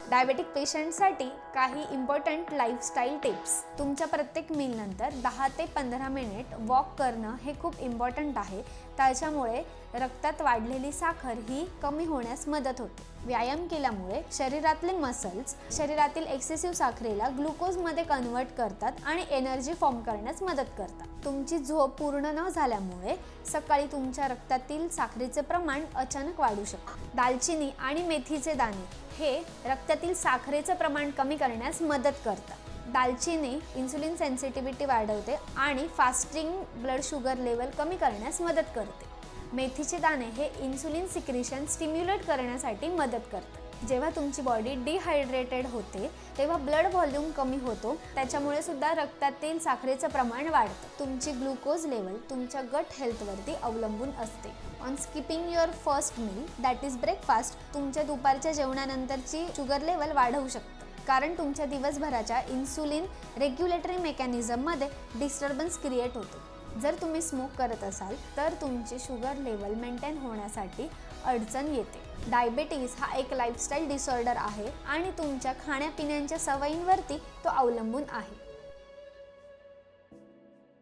Diabetic पेशंटसाठी काही important lifestyle tips. तुमच्या प्रत्येक मीलनंतर 10 ते 15 मिनिट वॉक करणं हे खूप इम्पॉर्टंट आहे. त्याच्यामुळे रक्तात वाढलेली साखर ही कमी होण्यास मदत होते. व्यायाम केल्यामुळे शरीरातले मसल्स शरीरातील एक्सेसिव्ह साखरेला ग्लुकोजमध्ये कन्वर्ट करतात आणि एनर्जी फॉर्म करण्यास मदत करतात. तुमची झोप पूर्ण न झाल्यामुळे सकाळी तुमच्या रक्तातील साखरेचे प्रमाण अचानक वाढू शकते. दालचिनी आणि मेथीचे दाणे हे रक्तातील साखरेचं प्रमाण कमी करण्यास मदत करतात. दालचिनी इन्सुलिन सेन्सिटिव्हिटी वाढवते आणि फास्टिंग ब्लड शुगर लेवल कमी करण्यास मदत करते. मेथीचे दाणे हे इन्सुलिन सिक्रेशन स्टिम्युलेट करण्यासाठी मदत करतात. जेव्हा तुमची बॉडी डिहायड्रेटेड होते तेव्हा ब्लड व्हॉल्यूम कमी होतो, त्याच्यामुळे सुद्धा रक्तातील साखरेचं प्रमाण वाढतं. तुमची ग्लुकोज लेवल तुमच्या गट हेल्थवरती अवलंबून असते. On skipping your first meal that is breakfast तुमच्या दुपारच्या जेवणानंतरची शुगर लेवल वाढवू शकतं, कारण तुमच्या दिवसभराच्या इन्सुलिन रेग्युलेटरी मेकॅनिझममध्ये डिस्टर्बन्स क्रिएट होतो. जर तुम्ही स्मोक करत असाल तर तुमची शुगर लेवल मेंटेन होण्यासाठी अडचण येते. डायबिटीज हा एक लाईफस्टाईल डिसऑर्डर आहे आणि तुमच्या खाण्यापिण्याच्या सवयींवरती तो अवलंबून आहे.